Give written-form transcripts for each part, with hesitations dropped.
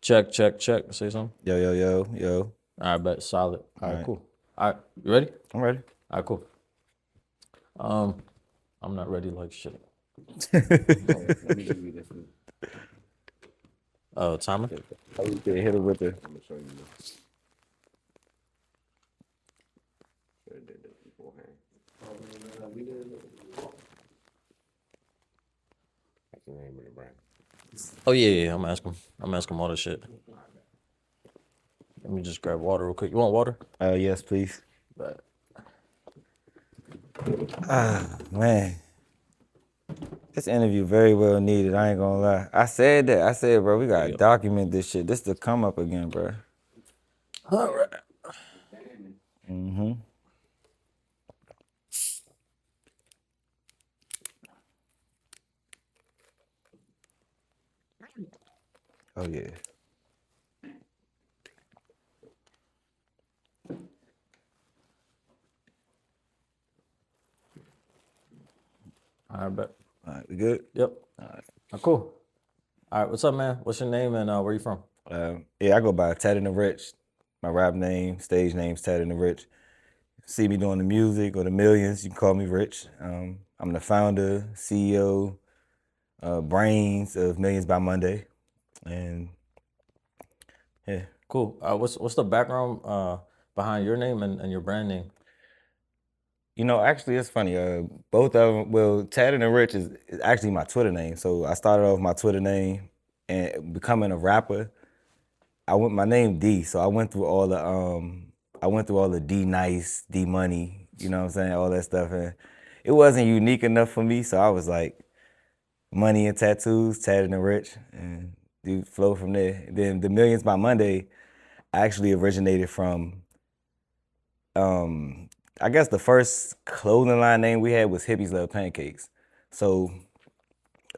Check, check, check. Say something. Yo. All right, bet. Solid. All right, Alright. cool. All right, you ready? I'm ready. All right, cool. I'm not ready like shit. Timer. Hit it with the. Oh yeah. I'm asking all this shit. Let me just grab water real quick. You want water? Yes, please. Bet. Man. This interview very well needed. I ain't gonna lie. I said, bro, we gotta document this shit. This to come up again, bro. All right. Mm-hmm. Oh yeah. All right, bet. All right, we good? Yep. All right, cool. All right, what's up, man? What's your name and where you from? Yeah, I go by Tatted and Rich. My rap name, stage name's Tatted and Rich. See me doing the music or the millions, you can call me Rich. I'm the founder, CEO, brains of Millions by Monday. And yeah. Cool. What's the background behind your name and your brand name? You know, actually, it's funny. Both of them, well, Tatted and Rich is actually my Twitter name. So I started off my Twitter name and becoming a rapper. My name D, so I went through all the D Nice, D Money, you know what I'm saying, all that stuff, and it wasn't unique enough for me. So I was like, Money and Tattoos, Tatted and Rich, and do flow from there. Then the Millions by Monday actually originated from I guess the first clothing line name we had was Hippies Love Pancakes. So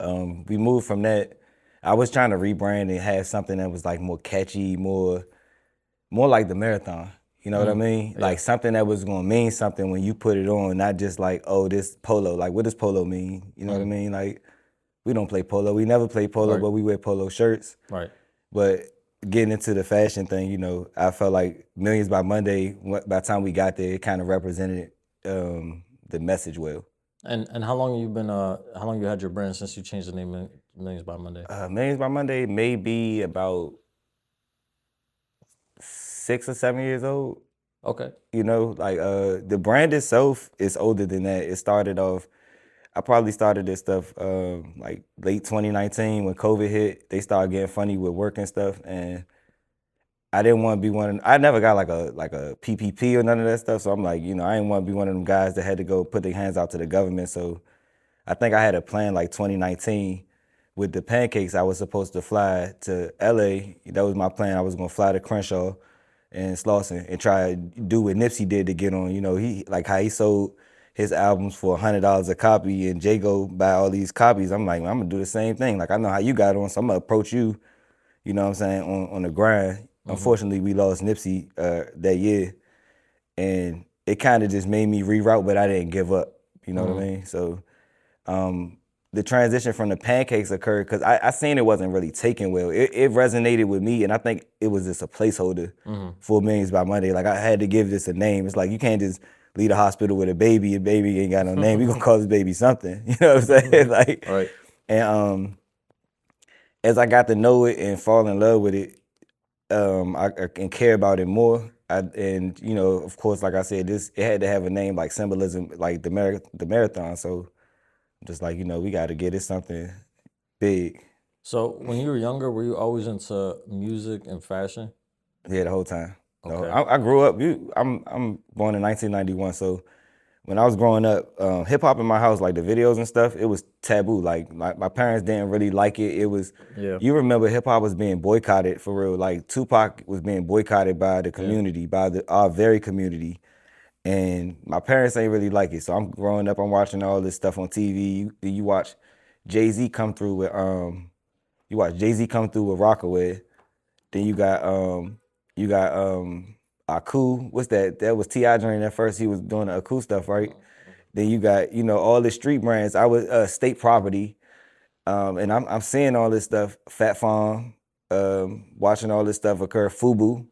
we moved from that. I was trying to rebrand and have something that was like more catchy, more like the marathon. You know what I mean? Yeah. Like something that was gonna mean something when you put it on, not just like, oh, this polo. Like, what does polo mean? You know what I mean? Like, we don't play polo. We never play polo, Right. but we wear polo shirts. Right. But getting into the fashion thing, you know, I felt like Millions by Monday, by the time we got there, it kind of represented the message well. And how long you been how long you had your brand since you changed the name Millions by Monday? Millions by Monday may be about 6 or 7 years old. Okay. You know, like the brand itself is older than that. It started off. I probably started this stuff like late 2019 when COVID hit. They started getting funny with work and stuff, and I didn't want to be one. I never got like a PPP or none of that stuff. So I'm like, you know, I didn't want to be one of them guys that had to go put their hands out to the government. So I think I had a plan like 2019 with the pancakes. I was supposed to fly to LA. That was my plan. I was gonna fly to Crenshaw and Slauson and try to do what Nipsey did to get on. You know, he like how he sold his albums for $100 a copy, and Jago buy all these copies. I'm like, I'm gonna do the same thing. Like I know how you got on, so I'm gonna approach you. You know what I'm saying, on the grind. Unfortunately, we lost Nipsey that year, and it kind of just made me reroute, but I didn't give up. You know what I mean? So the transition from the pancakes occurred because I seen it wasn't really taken well. It resonated with me, and I think it was just a placeholder for Millions by Monday. Like I had to give this a name. It's like you can't just leave the hospital with a baby ain't got no name. We gonna call this baby something. You know what I'm saying? Like, Right. and as I got to know it and fall in love with it, I can care about it more. And you know, of course, like I said, it had to have a name like symbolism, like the marathon. So just like, you know, we got to get it something big. So when you were younger, were you always into music and fashion? Yeah, the whole time. Okay. I grew up. I'm born in 1991, so when I was growing up, hip hop in my house, like the videos and stuff, it was taboo. Like my parents didn't really like it. It was, Yeah. you remember hip hop was being boycotted for real. Like Tupac was being boycotted by the community, by our very community. And my parents ain't really like it. So I'm growing up, I'm watching all this stuff on TV. You watch Jay-Z come through with Rockaway. Then you got Aku. What's that? That was T.I. during at first. He was doing the Aku stuff, right? Then you got, you know, all the street brands. I was State Property. And I'm seeing all this stuff, Fat Farm, watching all this stuff occur, FUBU.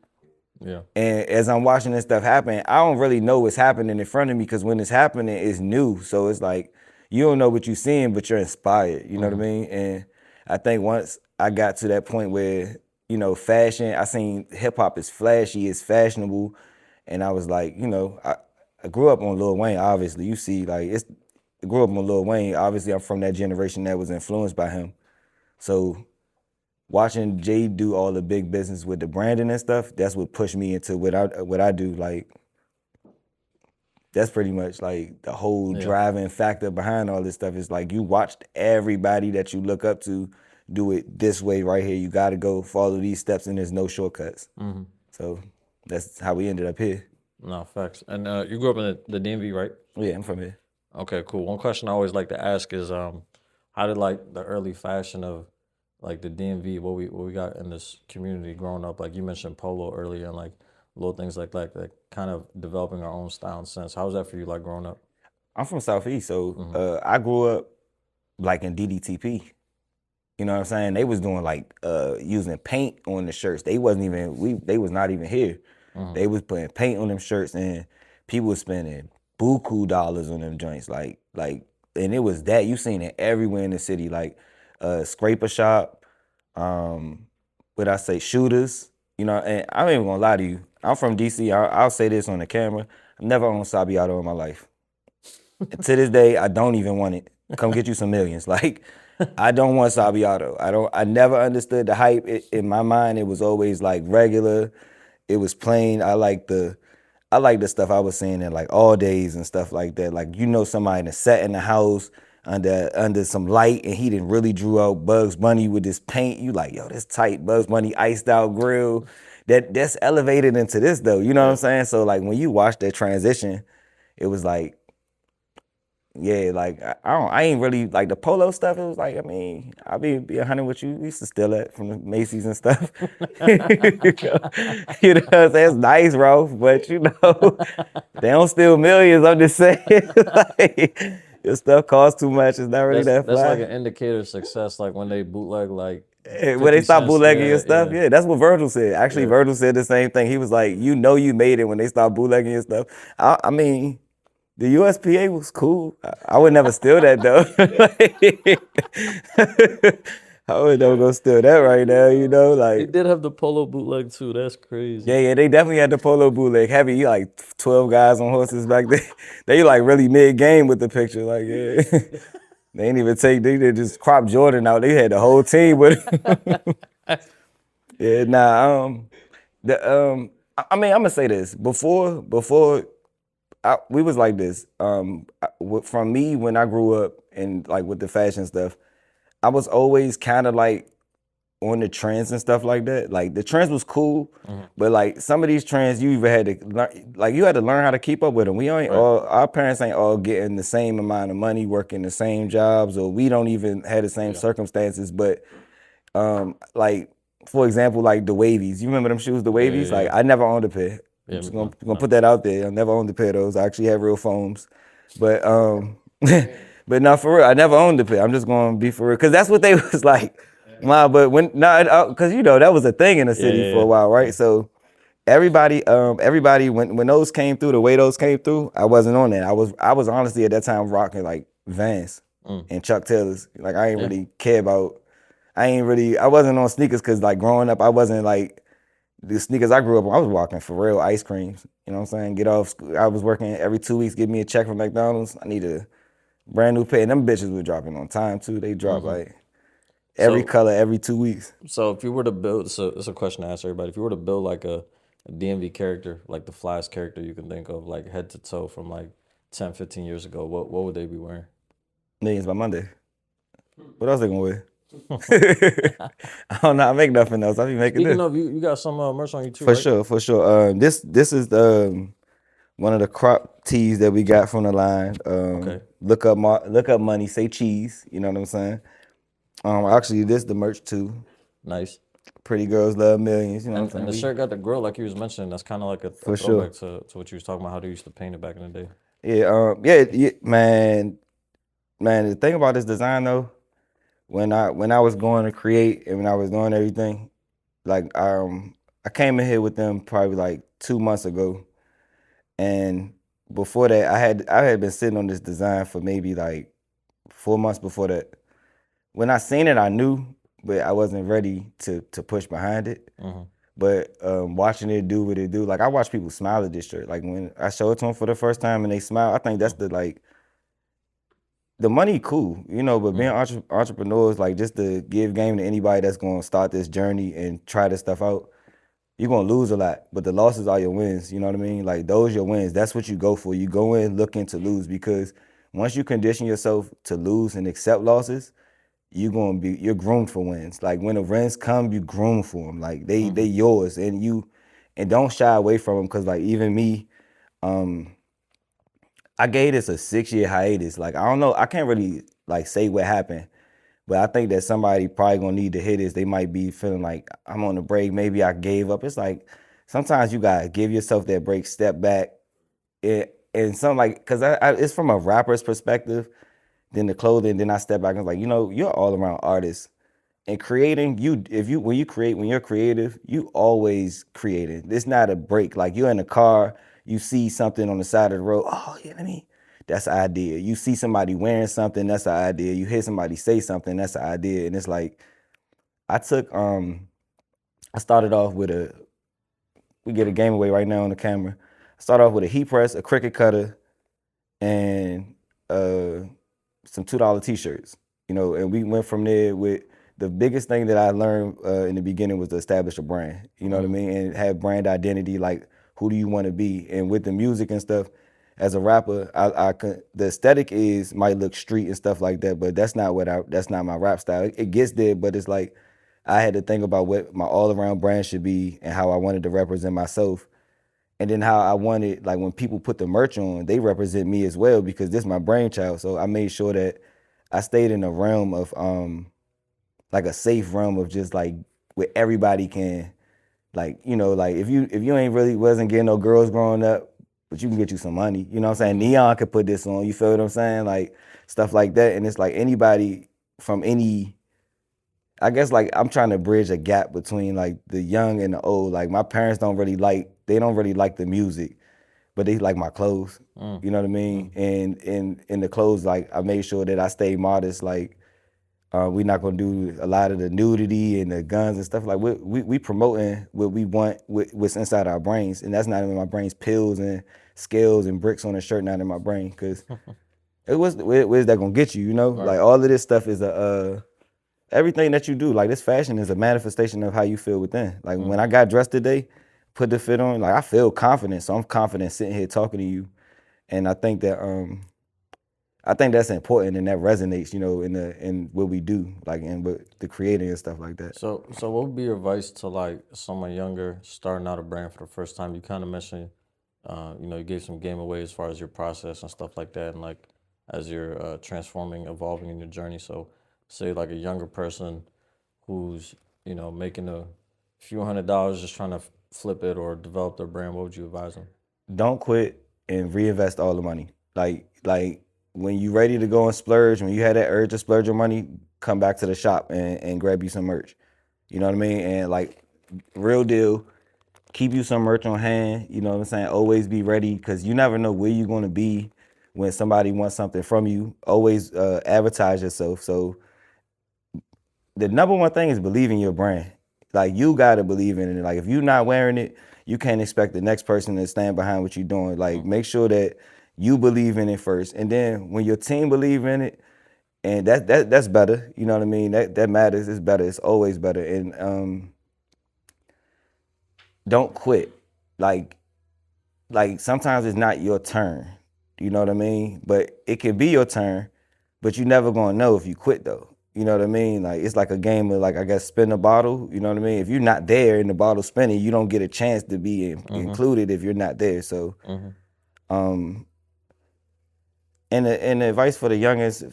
Yeah. And as I'm watching this stuff happen, I don't really know what's happening in front of me because when it's happening, it's new. So it's like you don't know what you're seeing, but you're inspired. You know what I mean? And I think once I got to that point where, you know, fashion, I seen hip hop is flashy, it's fashionable. And I was like, you know, I grew up on Lil Wayne, obviously. You see, like, I grew up on Lil Wayne. Obviously, I'm from that generation that was influenced by him. So watching Jay do all the big business with the branding and stuff, that's what pushed me into what I do. Like, that's pretty much like the whole driving factor behind all this stuff. Is like you watched everybody that you look up to do it this way right here. You got to go follow these steps, and there's no shortcuts. So that's how we ended up here. No, facts. And you grew up in the DMV, right? Yeah, I'm from here. Okay, cool. One question I always like to ask is, how did like the early fashion of like the DMV, what we got in this community growing up? Like you mentioned polo earlier, and like little things like kind of developing our own style and sense. How was that for you, like growing up? I'm from Southeast, so I grew up like in DDTP. You know what I'm saying? They was doing like using paint on the shirts. They wasn't even they was not even here. They was putting paint on them shirts, and people was spending buku dollars on them joints. Like and it was that you seen it everywhere in the city. Like scraper shop, what I say, shooters. You know, and I'm not even gonna lie to you. I'm from DC. I'll say this on the camera. I've never owned Sabiato in my life. And to this day, I don't even want it. Come get you some millions. Like, I don't want Sabiato. I never understood the hype. In my mind, it was always like regular. It was plain. I like the stuff I was seeing in like All Days and stuff like that. Like, you know, somebody that sat in the house under some light and he didn't really drew out Bugs Bunny with this paint. You like, yo, that's tight. Bugs Bunny iced out grill. That's elevated into this though. You know what I'm saying? So like when you watch that transition, it was like, yeah, like I ain't really like the polo stuff. It was like, I mean, I'll be 100 with you. We used to steal that from the Macy's and stuff. You know what I'm saying? It's nice, bro, but you know, they don't steal millions. I'm just saying, like, your stuff costs too much. It's not really that That's fly. like an indicator of success. Like when they bootleg like When they 50 stop cents, bootlegging your stuff, yeah. yeah, that's what Virgil said. Actually, Virgil said the same thing. He was like, you know, you made it when they stop bootlegging your stuff. I mean, the USPA was cool. I would never steal that though. I would never go steal that right now, you know? They Like, did have the polo bootleg too. That's crazy. yeah, they definitely had the polo bootleg. Heavy, like 12 guys on horses back there. They like really mid-game with the picture. Like, yeah. They didn't even they just crop Jordan out. They had the whole team with them. Yeah, nah, I mean, I'm gonna say this. Before we was like this. From me when I grew up and like with the fashion stuff, I was always kind of like on the trends and stuff like that. Like the trends was cool, but like some of these trends you even had to learn. Like you had to learn how to keep up with them. We ain't all our parents ain't all getting the same amount of money, working the same jobs, or we don't even have the same circumstances. But like for example, like the Wavies. You remember them shoes, the Wavies? Yeah. Like I never owned a pair. I'm just gonna put that out there. I never owned a pair of those. I actually have real foams. But but not for real. I never owned a pair. I'm just gonna be for real. Cause that's what they was like. But cause you know, that was a thing in the city for a while, right? So everybody when those came through, the way those came through, I wasn't on that. I was honestly at that time rocking like Vans and Chuck Taylors. Like I ain't really care about I wasn't on sneakers cause like growing up, I wasn't like the sneakers I grew up on, I was walking for real ice creams. You know what I'm saying? Get off school. I was working every 2 weeks, give me a check from McDonald's. I need a brand new pair. And them bitches were dropping on time too. They drop like every color every 2 weeks. So if you were to build, so it's a question to ask everybody. If you were to build like a DMV character, like the flyest character you can think of, like head to toe from like 10, 15 years ago, what would they be wearing? Millions by Monday. What else they gonna wear? I don't know. I make nothing else. I be making Speaking this. of, you got some merch on you too, For right? sure, for sure. This is one of the crop tees that we got from the line. Look up money, say cheese. You know what I'm saying? Actually, this the merch too. Nice. Pretty girls love millions. You know what I'm saying? And the shirt got the grill, like you was mentioning. That's kind of like a throwback to what you was talking about. How they used to paint it back in the day. Yeah, man. The thing about this design though, when I was going to create and when I was doing everything, Like I came in here with them probably like 2 months ago, and before that, I had been sitting on this design for maybe like 4 months before that. When I seen it, I knew, but I wasn't ready to push behind it. Mm-hmm. But watching it do what it do, like I watch people smile at this shirt. Like when I show it to them for the first time and they smile, I think that's Mm-hmm. the money cool, but being Mm-hmm. entrepreneurs, like just to give game to anybody that's gonna start this journey and try this stuff out, you're gonna lose a lot, but the losses are your wins. You know what I mean? Like those your wins. That's what you go for. You go in looking to lose because once you condition yourself to lose and accept losses, you're groomed for wins. Like when the wins come, you groom for them. Like they Mm-hmm. yours, and don't shy away from them because like even me, um, I gave this a 6 year hiatus. Like I don't know, I can't really like say what happened, but I think that somebody probably gonna need to hit this. They might be feeling like I'm on the break. Maybe I gave up. It's like sometimes you gotta give yourself that break, step back, and something like because it's from a rapper's perspective. Then the clothing, then I step back and was like, you're all around artist and creating. When you're creative, you always creating. It's not a break. Like you're in a car, you see something on the side of the road. Oh yeah, that's the idea. You see somebody wearing something, that's the idea. You hear somebody say something, that's the idea. And it's like I took I started off with we get a game away right now on the camera. I started off with a heat press, a cricket cutter, and some $2 t-shirts. And we went from there with the biggest thing that I learned in the beginning was to establish a brand. You know what I Mm-hmm. mean? And have brand identity, like who do you want to be? And with the music and stuff, as a rapper, the aesthetic might look street and stuff like that, but that's not my rap style. It gets there, but it's like I had to think about what my all around brand should be and how I wanted to represent myself. And then how I wanted, like when people put the merch on, they represent me as well because this is my brainchild. So I made sure that I stayed in a realm of like a safe realm of just like where everybody can, like, like if you ain't really wasn't getting no girls growing up, but you can get you some money. You know what I'm saying? Mm-hmm. Neon could put this on, you feel what I'm saying? Like stuff like that. And it's like anybody from any, I guess like I'm trying to bridge a gap between like the young and the old. Like my parents they don't really like the music, but they like my clothes. You know what I mean? Mm-hmm. And in the clothes, like I made sure that I stayed modest. Like we're not gonna do a lot of the nudity and the guns and stuff. Like we promoting what we want, what's inside our brains, and that's not in my brains. Pills and scales and bricks on a shirt, not in my brain. Cause where's that gonna get you? Right. Like all of this stuff is everything that you do. Like this fashion is a manifestation of how you feel within. Like when Mm-hmm. I got dressed today, put the fit on, like I feel confident. So I'm confident sitting here talking to you. And I think that's important and that resonates, in what we do, like in with the creating and stuff like that. So what would be your advice to like someone younger starting out a brand for the first time? You kind of mentioned, you gave some game away as far as your process and stuff like that, and like as you're transforming, evolving in your journey. So, say like a younger person who's making a few $100 just trying to flip it or develop their brand. What would you advise them? Don't quit and reinvest all the money. Like when you ready to go and splurge, when you had that urge to splurge your money, come back to the shop and grab you some merch. You know what I mean? And like real deal, keep you some merch on hand. You know what I'm saying? Always be ready because you never know where you're going to be when somebody wants something from you. Always advertise yourself. So the number one thing is believe in your brand. Like you gotta believe in it. Like if you're not wearing it, you can't expect the next person to stand behind what you're doing. Like Mm-hmm. make sure that you believe in it first, and then when your team believe in it, and that's better. You know what I mean? That matters. It's better. It's always better. And don't quit. Like sometimes it's not your turn. You know what I mean? But it can be your turn, but you never gonna know if you quit though. You know what I mean? Like it's like a game of like I guess spin the bottle. You know what I mean? If you're not there and the bottle spinning, you don't get a chance to be Mm-hmm. included if you're not there. So Mm-hmm. um and the advice for the youngest,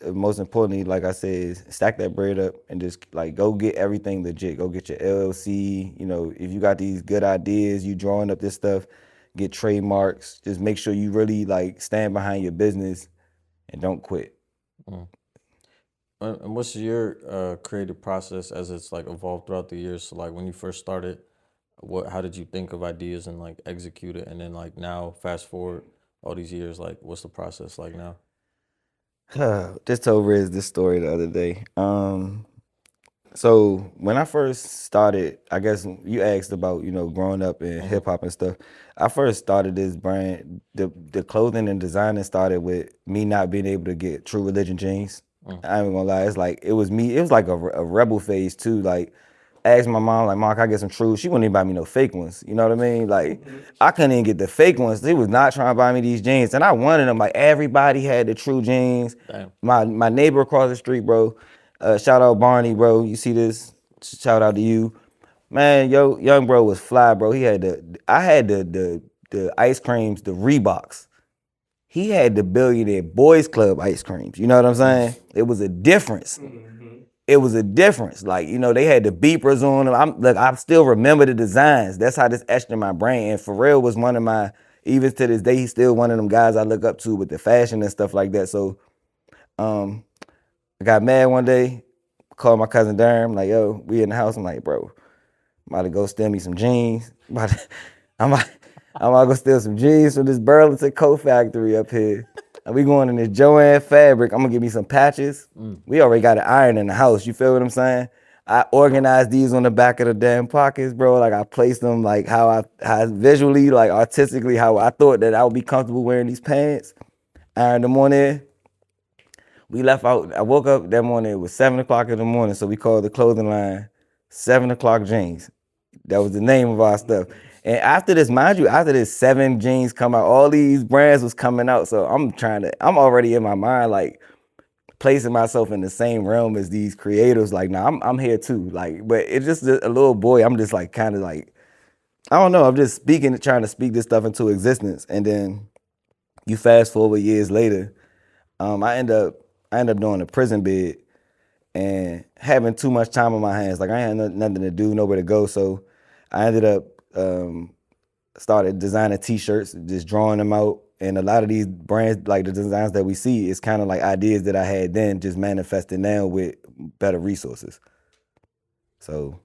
most importantly, like I said, is stack that bread up and just like go get everything legit. Go get your LLC. If you got these good ideas, you drawing up this stuff, get trademarks. Just make sure you really like stand behind your business and don't quit. Mm. And what's your creative process as it's like evolved throughout the years? So like when you first started, how did you think of ideas and like execute it? And then like now, fast forward all these years, like what's the process like now? Just told Riz this story the other day. So when I first started, I guess you asked about, growing up in Mm-hmm. hip hop and stuff. I first started this brand. The clothing and designing started with me not being able to get True Religion jeans. Mm. I ain't gonna lie, it's like it was me. It was like a rebel phase too. Like, asked my mom, like, Mom, can I get some True? She wouldn't even buy me no fake ones. You know what I mean? Like, I couldn't even get the fake ones. She was not trying to buy me these jeans, and I wanted them. Like, everybody had the True jeans. Damn. My neighbor across the street, bro. Shout out Barney, bro. You see this? Shout out to you, man. Yo, young bro was fly, bro. He had I had the ice creams, the Reeboks. He had the Billionaire Boys Club ice creams. You know what I'm saying? It was a difference. It was a difference. Like, they had the beepers on them. I still remember the designs. That's how this etched in my brain. And Pharrell was one of my, even to this day, he's still one of them guys I look up to with the fashion and stuff like that. So um, I got mad one day, called my cousin Durham, like, yo, we in the house. I'm like, bro, I'm about to go steal me some jeans. I'm about, I'm about to go steal some jeans from this Burlington coat factory up here. And we going in this Joanne fabric. I'm gonna get me some patches. We already got an iron in the house. You feel what I'm saying? I organized these on the back of the damn pockets, bro. Like, I placed them like how visually, like artistically, how I thought that I would be comfortable wearing these pants. Ironed them on there. We left out. I woke up that morning. It was 7 o'clock in the morning, so we called the clothing line 7 o'clock jeans. That was the name of our stuff. And after this, mind you, after this, 7 jeans come out. All these brands was coming out. So I'm already in my mind like placing myself in the same realm as these creators. Like, nah, I'm here too. Like, but it's just a little boy. I'm just like kind of like, I don't know. I'm just trying to speak this stuff into existence. And then you fast forward years later, I end up doing a prison bid and having too much time on my hands. Like, I had nothing to do, nowhere to go. So I ended up started designing T-shirts, just drawing them out. And a lot of these brands, like the designs that we see, is kind of like ideas that I had then, just manifested now with better resources. So,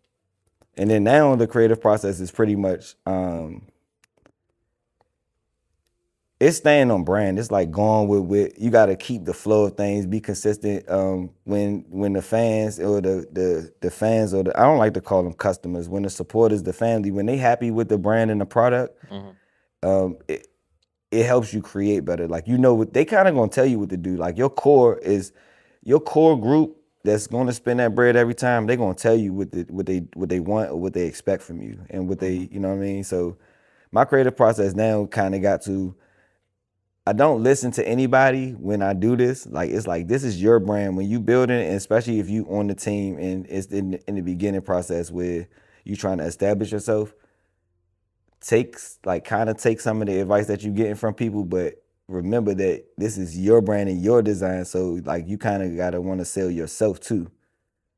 and then now the creative process is pretty much it's staying on brand. It's like going with you got to keep the flow of things, be consistent. When the fans or the fans or I don't like to call them customers. When the supporters, the family, when they happy with the brand and the product, it helps you create better. Like, what they kind of gonna tell you what to do. Like, your core group that's gonna spend that bread every time. They're gonna tell you what they want or what they expect from you and what they, you know what I mean. So my creative process now kind of got to. I don't listen to anybody when I do this. Like, it's like, this is your brand. When you build it, and especially if you on the team and it's in the beginning process where you trying to establish yourself, kind of take some of the advice that you're getting from people, but remember that this is your brand and your design. So like, you kind of got to want to sell yourself too.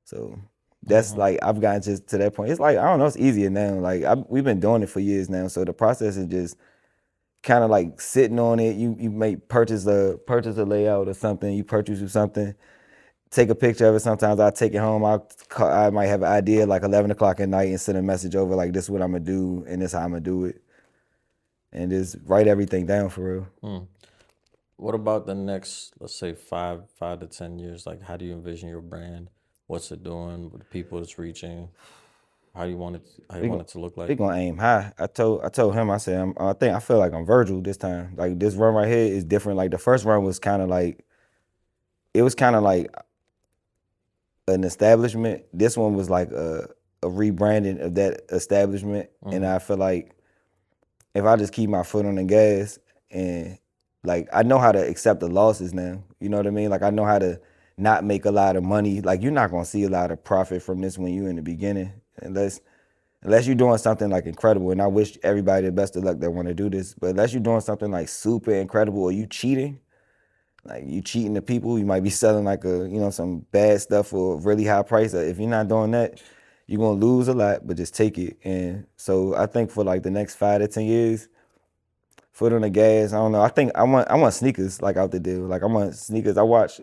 So that's like, I've gotten just to that point. It's like, I don't know, it's easier now. Like, we've been doing it for years now. So the process is just kind of like sitting on it. You may purchase a layout or something. You purchase something, take a picture of it. Sometimes I take it home. I might have an idea like 11 o'clock at night and send a message over like, this is what I'm gonna do and this is how I'm gonna do it, and just write everything down for real. What about the next, let's say 5 to 10 years? Like, how do you envision your brand? What's it doing? What the people it's reaching? How do you want it? How you want it to look We like? gonna aim high. I told him, I said, I feel like I'm Virgil this time. Like, this run right here is different. Like, the first run was kind of like, it was kind of like an establishment. This one was like a rebranding of that establishment. And I feel like if I just keep my foot on the gas and like, I know how to accept the losses now. You know what I mean? Like, I know how to not make a lot of money. Like, you're not gonna see a lot of profit from this when you're in the beginning, unless you're doing something like incredible. And I wish everybody the best of luck that want to do this. But unless you're doing something like super incredible or you cheating, like you cheating the people, you might be selling like some bad stuff for a really high price. If you're not doing that, you're gonna lose a lot, but just take it. And so I think for like the next 5 to 10 years, foot on the gas. I don't know. I think I want sneakers like out the deal. Like, I want sneakers. I watch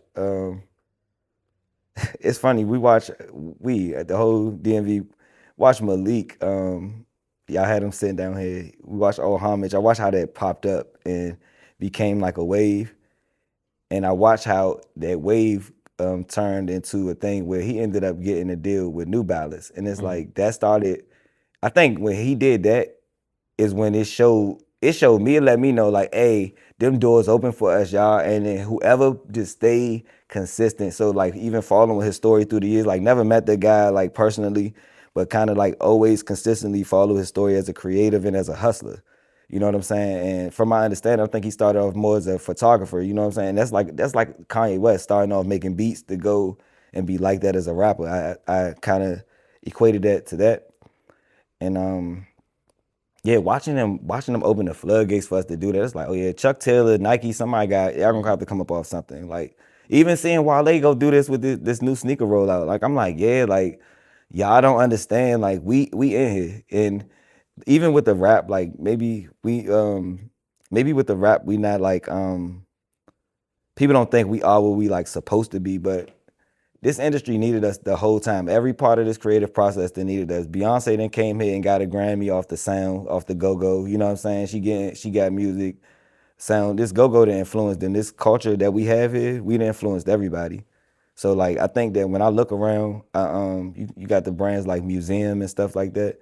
it's funny. We at the whole DMV watch Malik. Yeah, I had him sitting down here. We watched Old Homage. I watched how that popped up and became like a wave, and I watched how that wave turned into a thing where he ended up getting a deal with New Balance, and it's Mm-hmm. like that started. I think when he did that is when it showed me and let me know like, hey, them doors open for us, y'all. And then whoever just stay consistent. So like even following his story through the years, like never met the guy like personally, but kind of like always consistently follow his story as a creative and as a hustler. You know what I'm saying? And from my understanding, I think he started off more as a photographer. You know what I'm saying? That's like Kanye West starting off making beats to go and be like that as a rapper. I kind of equated that to that. And yeah, watching them open the floodgates for us to do that. It's like, oh yeah, Chuck Taylor, Nike, somebody got y'all gonna Mm-hmm. have to come up off something. Like even seeing Wale go do this with this new sneaker rollout. Like I'm like, yeah, like y'all don't understand. Like we in here, and even with the rap, like maybe with the rap we not like people don't think we are what we like supposed to be, but this industry needed us the whole time. Every part of this creative process they needed us. Beyonce then came here and got a Grammy off the sound, off the go-go. You know what I'm saying? She got music, sound. This go-go that influenced in this culture that we have here, we done influenced everybody. So like I think that when I look around, you got the brands like Museum and stuff like that.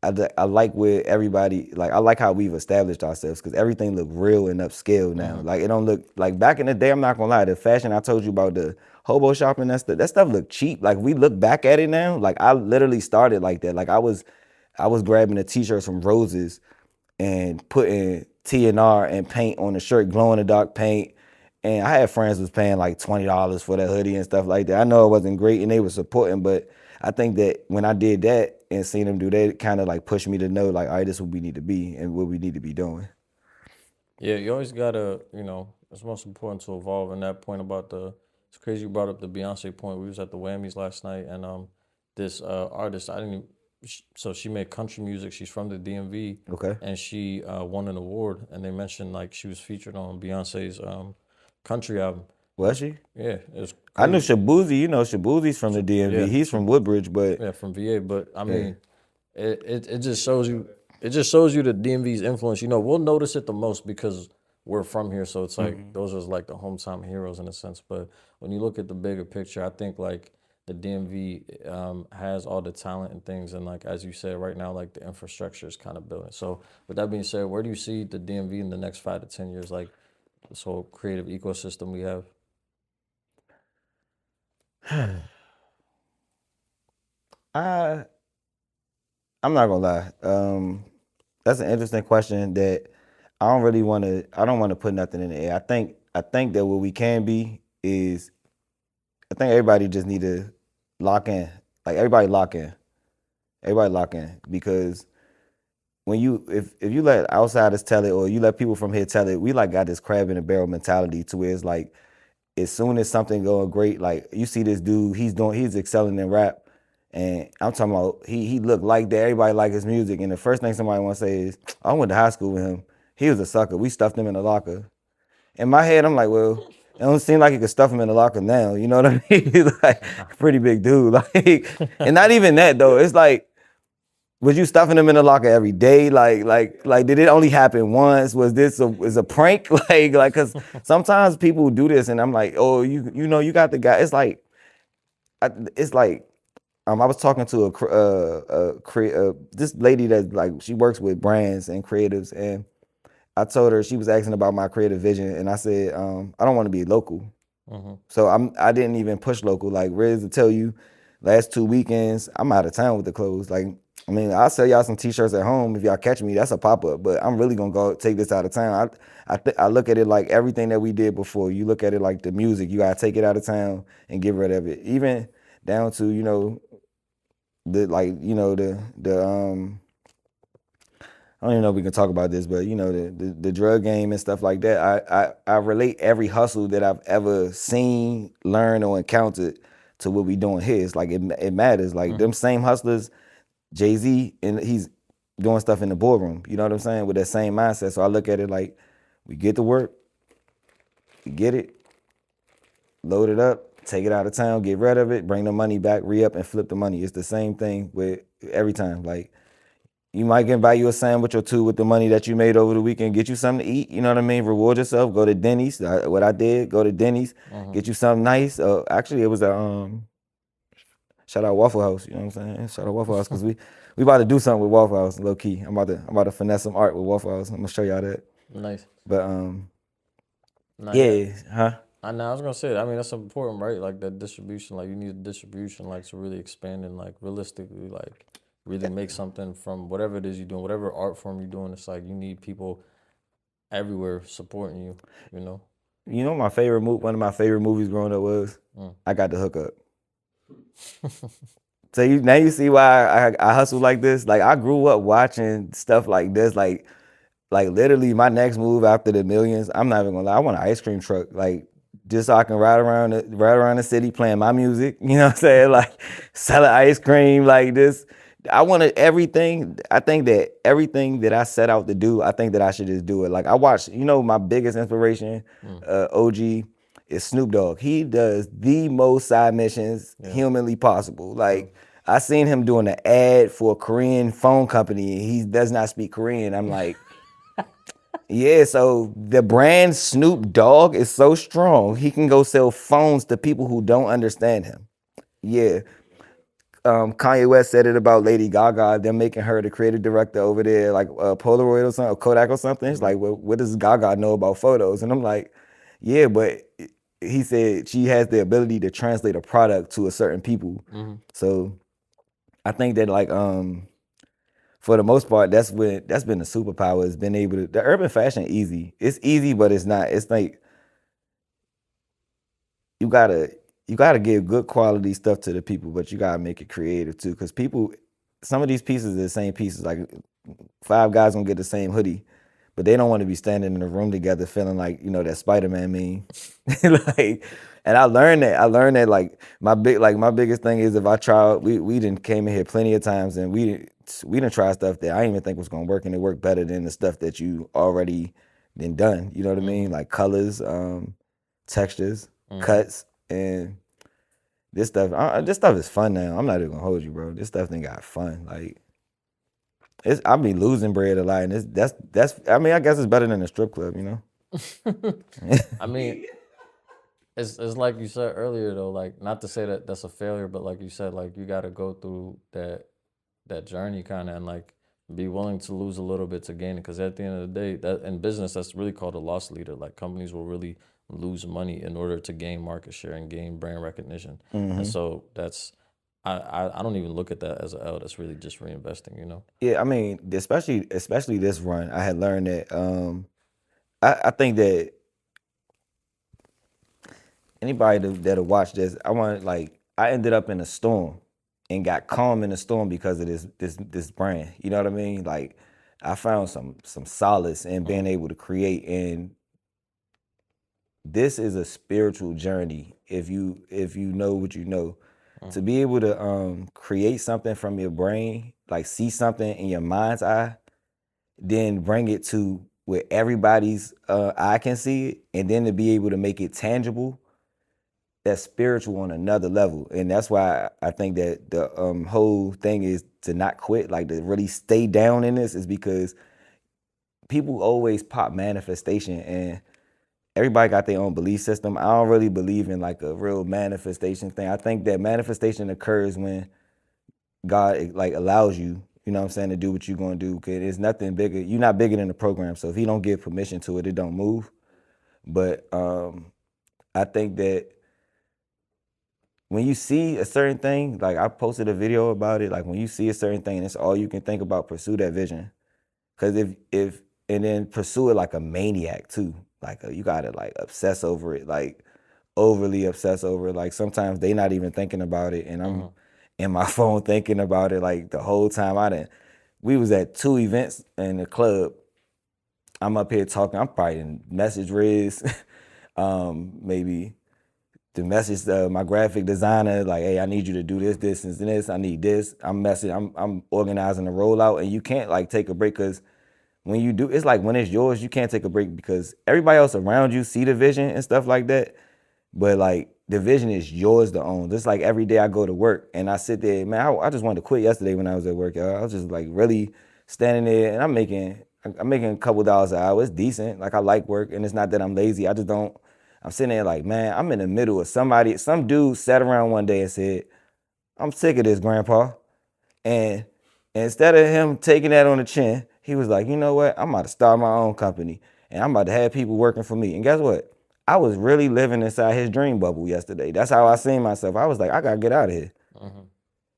I like where everybody like I like how we've established ourselves because everything look real and upscale now. Mm-hmm. Like it don't look like back in the day. I'm not gonna lie, the fashion I told you about the hobo shopping that stuff look cheap. Like we look back at it now. Like I literally started like that. Like I was grabbing the t-shirts from Roses and putting TNR and paint on the shirt, glow in the dark paint. And I had friends was paying like $20 for that hoodie and stuff like that. I know it wasn't great and they were supporting, but I think that when I did that and seen them do that, it kind of like pushed me to know like, all right, this is what we need to be and what we need to be doing. Yeah, you always gotta, it's most important to evolve. And that point about it's crazy you brought up the Beyonce point. We was at the Whammies last night, and this artist, I didn't, even, so she made country music. She's from the DMV, Okay. and she won an award. And they mentioned like she was featured on Beyonce's country album. Was she? Yeah, it was I knew crazy. Shabuzi, Shabuzi's from the DMV. Yeah, He's from Woodbridge, but yeah, from VA. But I yeah. mean, it just shows you the DMV's influence. We'll notice it the most because we're from here, so it's like Mhm. those are like the hometown heroes in a sense. But when you look at the bigger picture, I think like the DMV has all the talent and things, and like as you said, right now like the infrastructure is kind of building. So with that being said, where do you see the DMV in the next 5 to 10 years? Like this whole creative ecosystem we have. I I'm not gonna lie. That's an interesting question that I don't want to put nothing in the air. I think that what we can be is I think everybody just need to lock in. Like everybody lock in. Everybody lock in because when if you let outsiders tell it or you let people from here tell it, we like got this crab in a barrel mentality to where it's like as soon as something going great, like you see this dude, he's excelling in rap. And I'm talking about he looked like that. Everybody like his music. And the first thing somebody wanna say is, I went to high school with him. He was a sucker. We stuffed him in the locker. In my head, I'm like, well, it don't seem like you could stuff him in the locker now. You know what I mean? He's like pretty big dude. Like, and not even that though. It's like, was you stuffing him in the locker every day? Like, did it only happen once? Was this a prank? Cause sometimes people do this, and I'm like, oh, you got the guy. It's like, I was talking to this lady that like she works with brands and creatives, and I told her she was asking about my creative vision, and I said, I don't want to be local. Mm-hmm. So I didn't even push local. Like Riz to tell you, last 2 weekends I'm out of town with the clothes. Like I mean, I'll sell y'all some t-shirts at home if y'all catch me. That's a pop up. But I'm really gonna go take this out of town. I look at it like everything that we did before. You look at it like the music. You gotta take it out of town and get rid of it. Even down to the like the I don't even know if we can talk about this, but the drug game and stuff like that. I relate every hustle that I've ever seen, learned, or encountered to what we doing here. It's like it matters. Like Mm-hmm. them same hustlers, Jay-Z, and he's doing stuff in the boardroom. You know what I'm saying? With that same mindset. So I look at it like we get to work, we get it, load it up, take it out of town, get rid of it, bring the money back, re-up and flip the money. It's the same thing with every time. Like you might can buy you a sandwich or two with the money that you made over the weekend, get you something to eat, you know what I mean? Reward yourself, go to Denny's. What I did, go to Denny's, get you something nice. Actually it was a shout out Waffle House, you know what I'm saying? Shout out Waffle House because we about to do something with Waffle House, low key. I'm about to finesse some art with Waffle House. I'm gonna show y'all that. Nice. But Nah, yeah, huh? I know. I was gonna say. I mean, that's important, right? Like that distribution. Like you need a distribution, like to really expand and like realistically, like really make something from whatever it is you're doing, whatever art form you're doing. It's like you need people everywhere supporting you. You know. You know one of my favorite movies growing up was I Got the Hookup. So now you see why I hustle like this. Like I grew up watching stuff like this. Like literally my next move after the millions, I'm not even gonna lie, I want an ice cream truck. Like just so I can ride around the city playing my music. You know what I'm saying? Like selling ice cream like this. I wanted everything. I think that everything that I set out to do, I think that I should just do it. Like I watched, my biggest inspiration, OG, is Snoop Dogg. He does the most side missions humanly possible. Like I seen him doing an ad for a Korean phone company. He does not speak Korean. I'm like, yeah, so the brand Snoop Dogg is so strong. He can go sell phones to people who don't understand him. Yeah. Kanye West said it about Lady Gaga. They're making her the creative director over there, like Polaroid or something, or Kodak or something. It's like, well, what does Gaga know about photos? And I'm like, yeah, but he said she has the ability to translate a product to a certain people. So I think that like for the most part, that's been the superpower. Has been able to the urban fashion easy. It's easy, but it's not. It's like you gotta give good quality stuff to the people, but you gotta make it creative too. Cause people, some of these pieces are the same pieces. Like 5 guys gonna get the same hoodie, but they don't want to be standing in a room together feeling like that Spider-Man meme. Like, and I learned that. Like my biggest thing is if I try, we didn't came in here plenty of times and we didn't try stuff that I didn't even think was gonna work, and it worked better than the stuff that you already been done. You know what I mean? Like colors, textures, cuts, and this stuff is fun now. I'm not even gonna hold you, bro. This stuff ain't got fun. Like I be losing bread a lot, and that's I mean, I guess it's better than a strip club, I mean, it's like you said earlier though. Like not to say that that's a failure, but like you said, like you got to go through that journey kind of and like be willing to lose a little bit to gain it. Because at the end of the day, that in business, that's really called a loss leader. Like companies will really lose money in order to gain market share and gain brand recognition. And so that's I don't even look at that as an L. That's really just reinvesting. Yeah, I mean, especially this run, I had learned that I think that anybody that'll watch this, I ended up in a storm and got calm in the storm because of this brand. You know what I mean? Like I found some solace in being able to create, and this is a spiritual journey if you know what you know. To be able to create something from your brain, like see something in your mind's eye, then bring it to where everybody's eye can see it, and then to be able to make it tangible, that's spiritual on another level. And that's why I think that the whole thing is to not quit, like to really stay down in this, is because people always pop manifestation, and everybody got their own belief system. I don't really believe in like a real manifestation thing. I think that manifestation occurs when God like allows you, you know what I'm saying, to do what you're gonna do. Cause it's nothing bigger. You're not bigger than the program. So if he don't give permission to it, it don't move. But I think that when you see a certain thing, like I posted a video about it, like when you see a certain thing and it's all you can think about, pursue that vision. Cause if and then pursue it like a maniac too. Like you gotta like obsess over it, like overly obsess over it. Like sometimes they not even thinking about it, and I'm in my phone thinking about it like the whole time. We was at 2 events in the club. I'm up here talking. I'm probably in message Riz, maybe to message my graphic designer like, hey, I need you to do this, this, and this. I need this. I'm organizing the rollout, and you can't like take a break because when you do, it's like when it's yours, you can't take a break because everybody else around you see the vision and stuff like that. But like the vision is yours to own. Just like every day I go to work and I sit there, man, I just wanted to quit yesterday when I was at work. Y'all. I was just like really standing there, and I'm making a couple dollars an hour. It's decent. Like I like work, and it's not that I'm lazy. I just don't. I'm sitting there like, man, I'm in the middle of some dude sat around one day and said, I'm sick of this, Grandpa. And instead of him taking that on the chin, he was like, you know what? I'm about to start my own company and I'm about to have people working for me. And guess what? I was really living inside his dream bubble yesterday. That's how I seen myself. I was like, I gotta get out of here.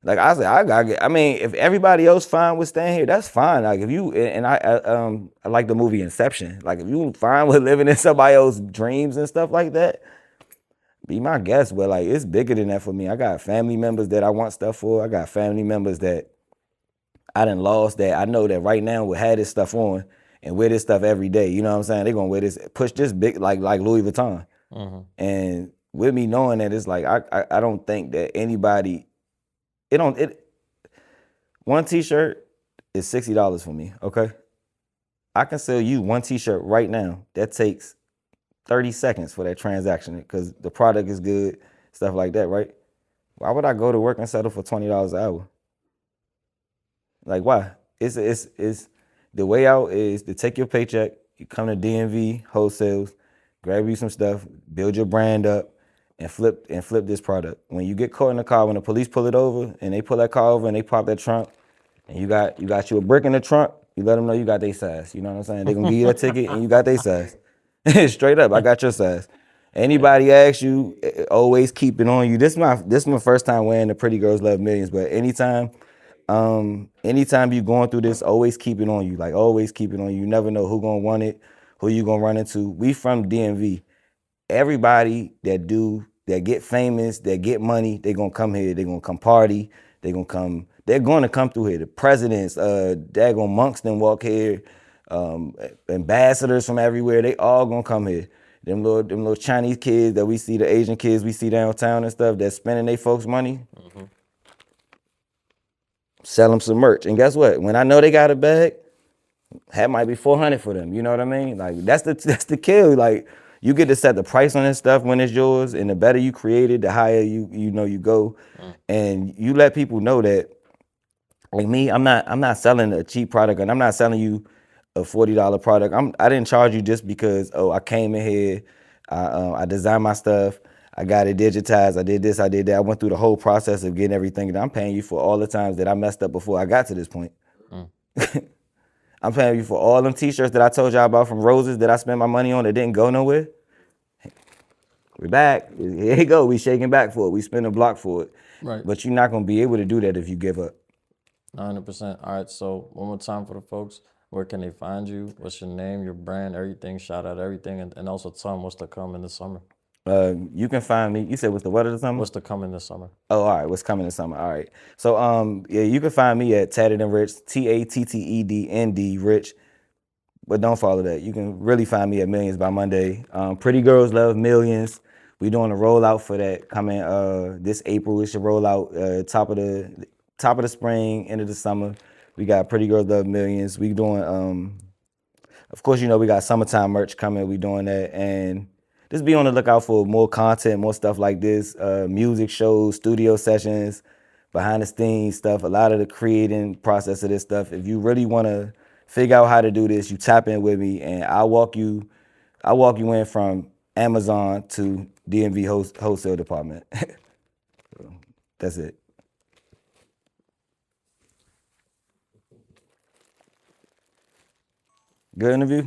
Like I said, I gotta get. I mean, if everybody else fine with staying here, that's fine. Like if you and I like the movie Inception. Like if you fine with living in somebody else's dreams and stuff like that, be my guest. But like it's bigger than that for me. I got family members that I want stuff for. I got family members that I done lost that I know that right now will have this stuff on and wear this stuff every day. You know what I'm saying? They're gonna wear this, push this big like Louis Vuitton. And with me knowing that, it's like I don't think that anybody one t-shirt is $60 for me, okay? I can sell you one t-shirt right now. That takes 30 seconds for that transaction because the product is good, stuff like that, right? Why would I go to work and settle for $20 an hour? Like why? It's the way out is to take your paycheck, you come to DMV wholesales, grab you some stuff, build your brand up, and flip this product. When you get caught in the car, when the police pull it over and they pull that car over and they pop that trunk, and you got you a brick in the trunk, you let them know you got their size. You know what I'm saying? They gonna give you that ticket and you got their size. Straight up, I got your size. Anybody asks you, always keep it on you. This is my first time wearing the Pretty Girls Love Millions, but anytime you going through this, always keep it on you. Like always keep it on you. You never know who gonna want it, who you gonna run into. We from DMV. Everybody that get famous, that get money, they gonna come here. They gonna come party. They're gonna come through here. The presidents, daggone monks then walk here. Ambassadors from everywhere, they all gonna come here. Them little Chinese kids that we see, the Asian kids we see downtown and stuff, that's spending their folks' money. Sell them some merch. And guess what? When I know they got a bag, that might be $400 for them. You know what I mean? Like that's the kill. Like you get to set the price on this stuff when it's yours, and the better you create it, the higher you go. And you let people know that, like me, I'm not selling a cheap product, and I'm not selling you a $40 product. I didn't charge you just because I came in here, I designed my stuff, I got it digitized, I did this, I did that. I went through the whole process of getting everything, and I'm paying you for all the times that I messed up before I got to this point. I'm paying you for all them t-shirts that I told y'all about from Roses that I spent my money on that didn't go nowhere. We're back. Here you go. We shaking back for it. We spend a block for it. Right. But you're not gonna be able to do that if you give up. 100%. All right. So one more time for the folks. Where can they find you? What's your name, your brand, everything? Shout out everything, and also tell them what's to come in the summer. You can find me. You said what's the what of the summer? What's to come in the summer? Oh, all right. What's coming this summer? All right. So yeah, you can find me at Tatted and Rich, TATTEDND Rich. But don't follow that. You can really find me at Millions by Monday. Pretty Girls Love Millions. We doing a rollout for that coming this April. It should roll out top of the spring, end of the summer. We got Pretty Girls Love Millions. We doing of course, we got summertime merch coming. We doing that, and just be on the lookout for more content, more stuff like this, music shows, studio sessions, behind the scenes stuff, a lot of the creating process of this stuff. If you really want to figure out how to do this, you tap in with me, and I'll walk you in from Amazon to DMV wholesale department. That's it. Good interview?